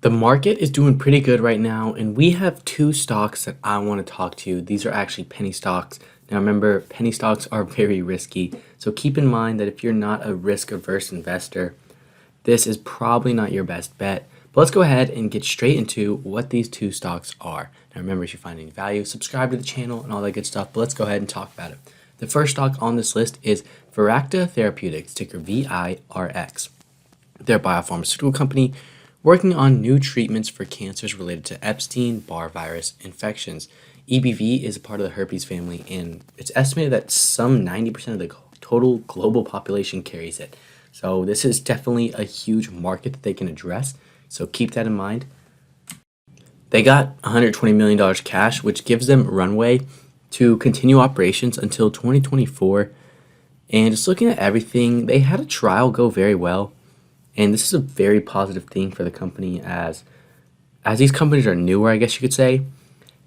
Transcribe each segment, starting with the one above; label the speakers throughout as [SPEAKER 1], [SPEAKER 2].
[SPEAKER 1] The market is doing pretty good right now, and we have two stocks that I want to talk to. These are actually penny stocks. Now, remember, penny stocks are very risky, so keep in mind that if you're not a risk averse investor, this is probably not your best bet. But let's go ahead and get straight into what these two stocks are. Now, remember, if you find any value, subscribe to the channel and all that good stuff, but let's go ahead and talk about it. The first stock on this list is Viracta Therapeutics, ticker VIRX. They're a biopharmaceutical company working on new treatments for cancers related to Epstein-Barr virus infections. EBV is a part of the herpes family, and it's estimated that some 90% of the total global population carries it. So this is definitely a huge market that they can address, so keep that in mind. They got $120 million cash, which gives them runway to continue operations until 2024. And just looking at everything, they had a trial go very well. And this is a very positive thing for the company as these companies are newer, I guess you could say.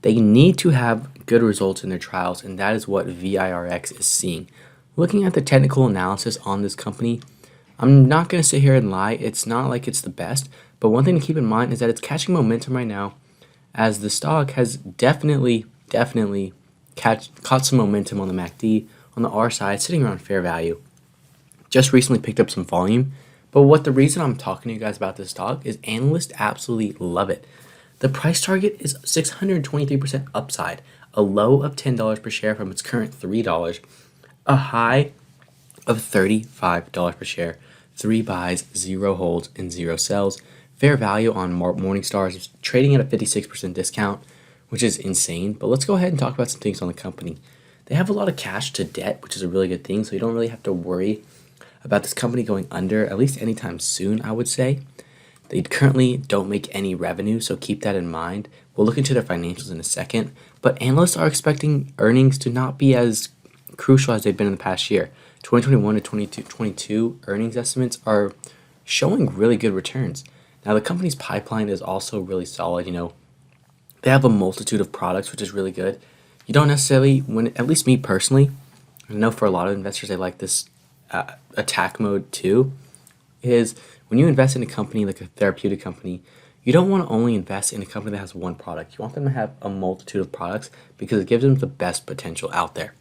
[SPEAKER 1] They need to have good results in their trials, and that is what VIRX is seeing. Looking at the technical analysis on this company, I'm not going to sit here and lie. It's not like it's the best, but one thing to keep in mind is that it's catching momentum right now, as the stock has definitely caught some momentum on the MACD. On the R side, sitting around fair value. Just recently picked up some volume. But the reason I'm talking to you guys about this stock is analysts absolutely love it. The price target is 623% upside, a low of $10 per share from its current $3, a high of $35 per share, 3 buys, 0 holds, and 0 sells. Fair value on Morningstar is trading at a 56% discount, which is insane. But let's go ahead and talk about some things on the company. They have a lot of cash to debt, which is a really good thing, so you don't really have to worry about this company going under, at least anytime soon, I would say. They currently don't make any revenue, so keep that in mind. We'll look into their financials in a second, but analysts are expecting earnings to not be as crucial as they've been in the past year. 2021 to 2022 earnings estimates are showing really good returns. Now, the company's pipeline is also really solid. They have a multitude of products, which is really good. You don't necessarily, at least me personally, I know for a lot of investors, they like this attack mode too, is when you invest in a company like a therapeutic company, you don't want to only invest in a company that has one product. You want them to have a multitude of products because it gives them the best potential out there.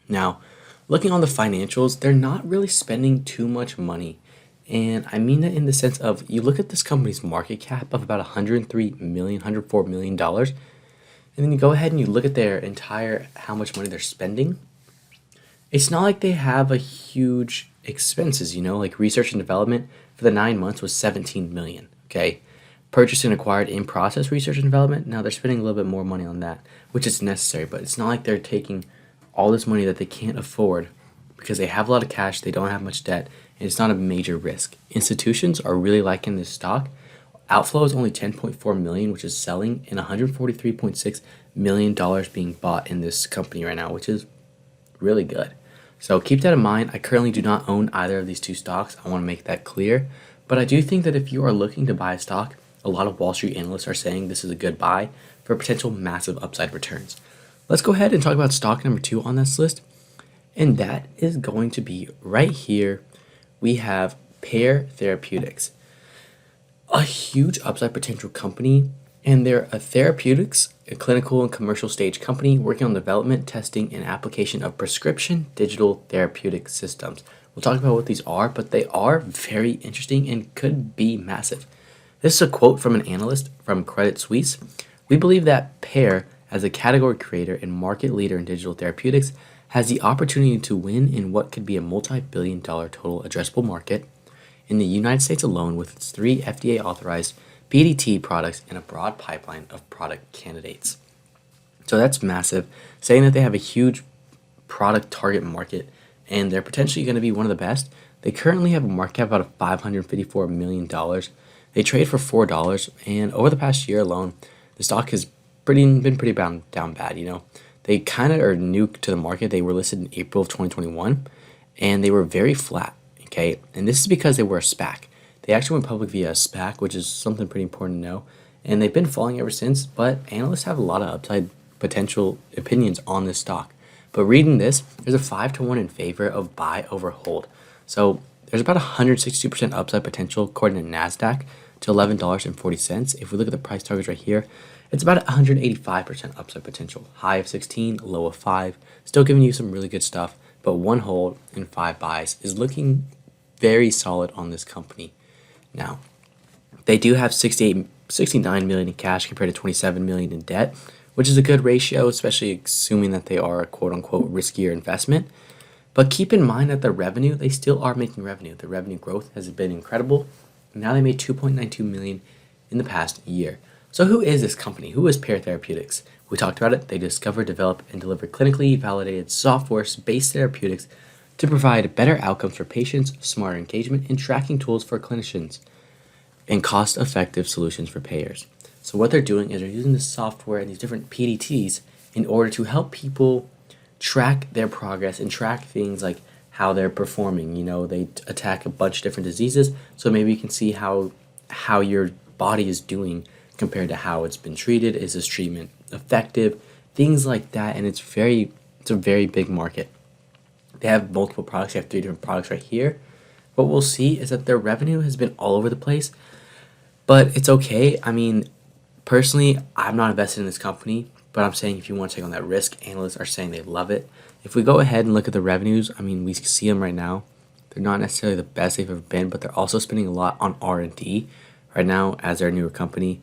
[SPEAKER 1] Now, looking on the financials, they're not really spending too much money. And I mean that in the sense of, you look at this company's market cap of about $103 million, $104 million, and then you go ahead and you look at their entire, how much money they're spending. It's not like they have a huge expenses, like research and development for the 9 months was 17 million, okay? Purchased and acquired in process research and development, now they're spending a little bit more money on that, which is necessary, but it's not like they're taking all this money that they can't afford because they have a lot of cash, they don't have much debt, and it's not a major risk. Institutions are really liking this stock. Outflow is only 10.4 million, which is selling, and $143.6 million being bought in this company right now, which is really good. So keep that in mind. I currently do not own either of these two stocks. I want to make that clear. But I do think that if you are looking to buy a stock, a lot of Wall Street analysts are saying this is a good buy for potential massive upside returns. Let's go ahead and talk about stock number 2 on this list. And that is going to be right here. We have Pear Therapeutics, a huge upside potential company. And they're a therapeutics, a clinical and commercial stage company working on development, testing, and application of prescription digital therapeutic systems. We'll talk about what these are, but they are very interesting and could be massive. This is a quote from an analyst from Credit Suisse. We believe that Pear, as a category creator and market leader in digital therapeutics, has the opportunity to win in what could be a multi-billion-dollar total addressable market in the United States alone with its 3 FDA-authorized PDT products and a broad pipeline of product candidates. So that's massive, saying that they have a huge product target market and they're potentially going to be one of the best. They currently have a market cap of about $554 million. They trade for $4, and over the past year alone, the stock has been pretty down bad. They kind of are new to the market. They were listed in April of 2021, and they were very flat, okay? And this is because they were a SPAC. They actually went public via a SPAC, which is something pretty important to know. And they've been falling ever since, but analysts have a lot of upside potential opinions on this stock. But reading this, there's a 5-to-1 in favor of buy over hold. So there's about 162% upside potential according to NASDAQ to $11.40. If we look at the price targets right here, it's about 185% upside potential. High of 16, low of 5. Still giving you some really good stuff, but 1 hold and 5 buys is looking very solid on this company. Now, they do have 69 million in cash compared to 27 million in debt, which is a good ratio, especially assuming that they are a quote-unquote riskier investment. But keep in mind that the revenue, they still are making revenue. The revenue growth has been incredible. Now they made 2.92 million in the past year. So who is this company? Who is Pear Therapeutics? We talked about it. They discover, develop, and deliver clinically validated software-based therapeutics to provide better outcomes for patients, smarter engagement, and tracking tools for clinicians, and cost-effective solutions for payers. So what they're doing is they're using this software and these different PDTs in order to help people track their progress and track things like how they're performing. You know, they attack a bunch of different diseases, so maybe you can see how your body is doing compared to how it's been treated. Is this treatment effective? Things like that, and it's a very big market. They have multiple products. They have 3 different products right here. What we'll see is that their revenue has been all over the place, but it's okay. I mean, personally, I'm not invested in this company, but I'm saying if you want to take on that risk, analysts are saying they love it. If we go ahead and look at the revenues, I mean, we see them right now. They're not necessarily the best they've ever been, but they're also spending a lot on R&D right now as their newer company.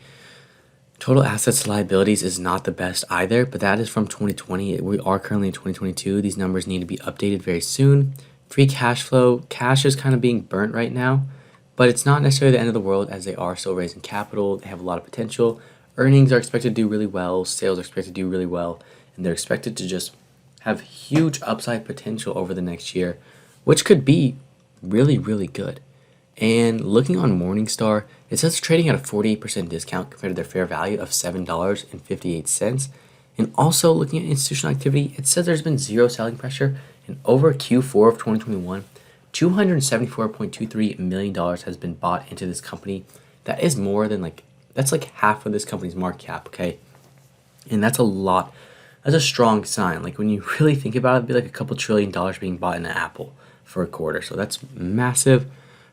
[SPEAKER 1] Total assets to liabilities is not the best either, but that is from 2020. We are currently in 2022. These numbers need to be updated very soon. Free cash flow, cash is kind of being burnt right now, but it's not necessarily the end of the world as they are still raising capital. They have a lot of potential. Earnings are expected to do really well. Sales are expected to do really well, and they're expected to just have huge upside potential over the next year, which could be really, really good. And looking on Morningstar, it says it's trading at a 48% discount compared to their fair value of $7.58. And also looking at institutional activity, it says there's been zero selling pressure. And over Q4 of 2021, $274.23 million has been bought into this company. That is more than that's like half of this company's market cap, okay? And that's a lot. That's a strong sign. Like when you really think about it, it'd be like a couple $1 trillion being bought in Apple for a quarter. So that's massive.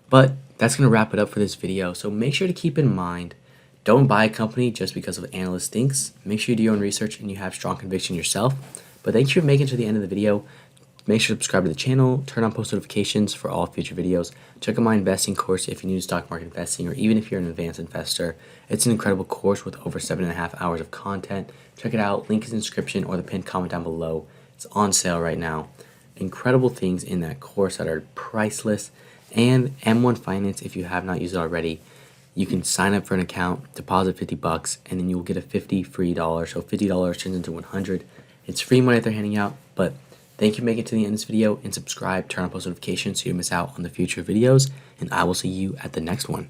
[SPEAKER 1] But that's going to wrap it up for this video. So make sure to keep in mind, don't buy a company just because of analyst thinks. Make sure you do your own research and you have strong conviction yourself. But thank you for making it to the end of the video. Make sure to subscribe to the channel, turn on post notifications for all future videos. Check out my investing course if you're new to stock market investing, or even if you're an advanced investor. It's an incredible course with over 7.5 hours of content. Check it out. Link is in the description or the pinned comment down below. It's on sale right now. Incredible things in that course that are priceless. And M1 Finance, if you have not used it already, you can sign up for an account, deposit $50, and then you will get a $50 free dollar. So $50 turns into $100. It's free money that they're handing out, but thank you for making it to the end of this video, and subscribe, turn on post notifications so you don't miss out on the future videos, and I will see you at the next one.